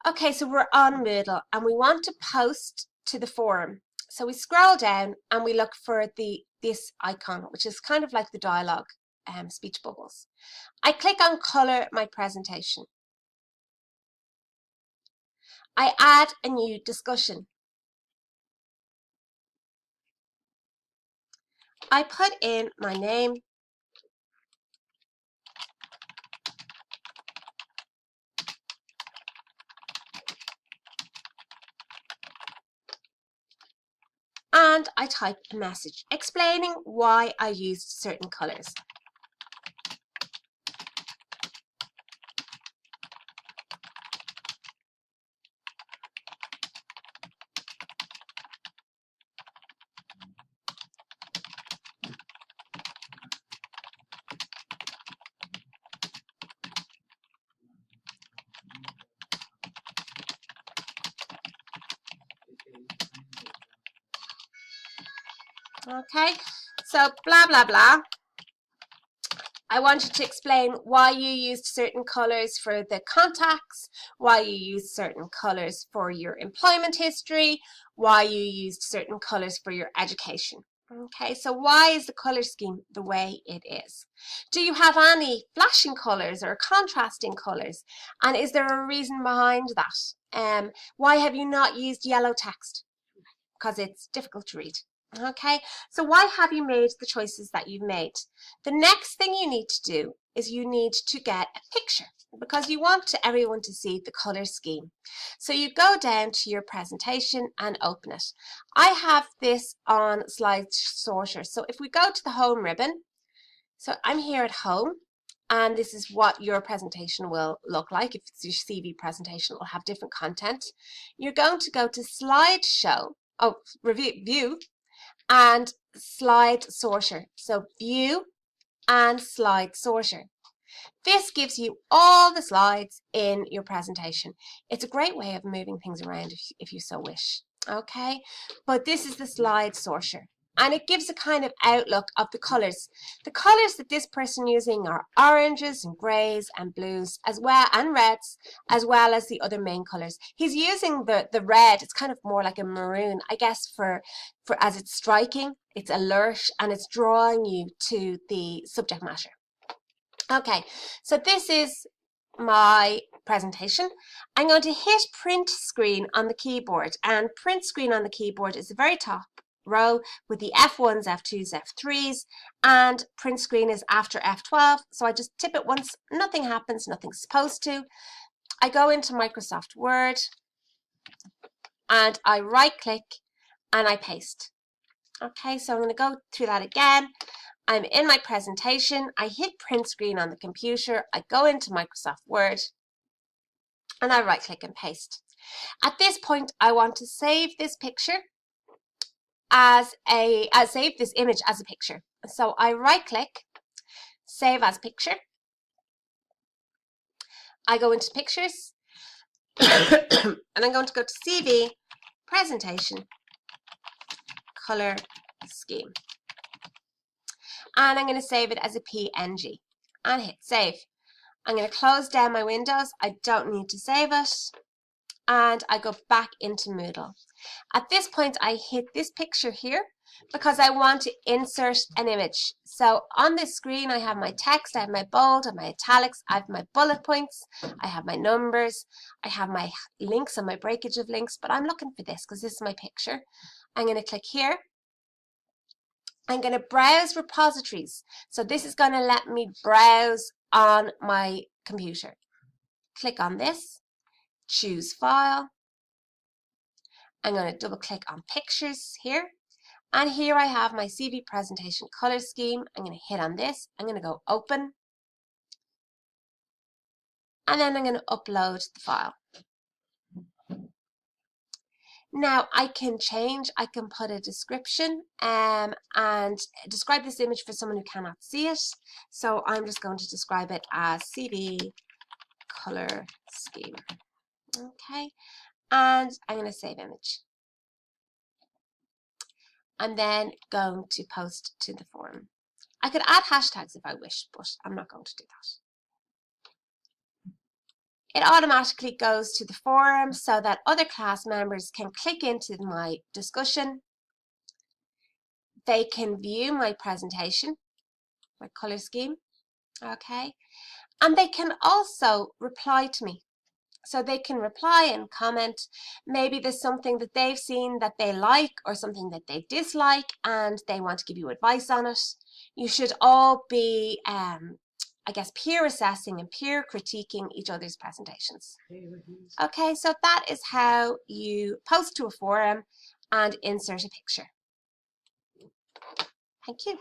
Okay, so we're on Moodle and we want to post to the forum. So we scroll down and we look for this icon, which is kind of like the dialogue speech bubbles. I click on Color My Presentation. I add a new discussion. I put in my name, and I type a message explaining why I used certain colors. Okay, so blah, blah, blah. I wanted to explain why you used certain colors for the contacts, why you used certain colors for your employment history, why you used certain colors for your education. Okay, so why is the color scheme the way it is? Do you have any flashing colors or contrasting colors? And is there a reason behind that? Why have you not used yellow text? Because it's difficult to read. Okay, so why have you made the choices that you've made? The next thing you need to do is you need to get a picture because you want everyone to see the color scheme. So you go down to your presentation and open it. I have this on Slide Sorter. So if we go to the home ribbon, so I'm here at home, and this is what your presentation will look like. If it's your CV presentation, it will have different content. You're going to go to Slideshow, View, and Slide Sorter. So View and Slide Sorter. This gives you all the slides in your presentation. It's a great way of moving things around if you so wish. Okay, but this is the Slide Sorter, and it gives a kind of outlook of the colors. The colors that this person using are oranges and grays and blues and reds, as well as the other main colors. He's using the red. It's kind of more like a maroon, I guess, for as it's striking, it's alert, and it's drawing you to the subject matter. Okay, so this is my presentation. I'm going to hit print screen on the keyboard, and print screen on the keyboard is the very top row with the F1s, F2s, F3s, and print screen is after F12. So I just tip it once, nothing happens, nothing's supposed to. I go into Microsoft Word and I right click and I paste. Okay, so I'm going to go through that again. I'm in my presentation, I hit print screen on the computer, I go into Microsoft Word, and I right click and paste. At this point, I want to save this picture save this image as a picture. So I right click, save as picture. I go into pictures, and I'm going to go to CV, presentation, color scheme. And I'm going to save it as a PNG and hit save. I'm going to close down my windows. I don't need to save it. And I go back into Moodle. At this point, I hit this picture here because I want to insert an image. So on this screen, I have my text, I have my bold, I have my italics, I have my bullet points, I have my numbers, I have my links and my breakage of links, but I'm looking for this because this is my picture. I'm going to click here. I'm going to browse repositories. So this is going to let me browse on my computer. Click on this, choose file. I'm going to double click on pictures here. And here I have my CV presentation color scheme. I'm going to hit on this. I'm going to go open. And then I'm going to upload the file. Now I can put a description and describe this image for someone who cannot see it. So I'm just going to describe it as CV color scheme. Okay, and I'm going to save image. I'm then going to post to the forum. I could add hashtags if I wish, but I'm not going to do that. it automatically goes to the forum so that other class members can click into my discussion. They can view my presentation, my color scheme, okay? And they can also reply to me. So they can reply and comment. Maybe there's something that they've seen that they like or something that they dislike and they want to give you advice on it. You should all be, I guess, peer assessing and peer critiquing each other's presentations. Okay, so that is how you post to a forum and insert a picture. Thank you.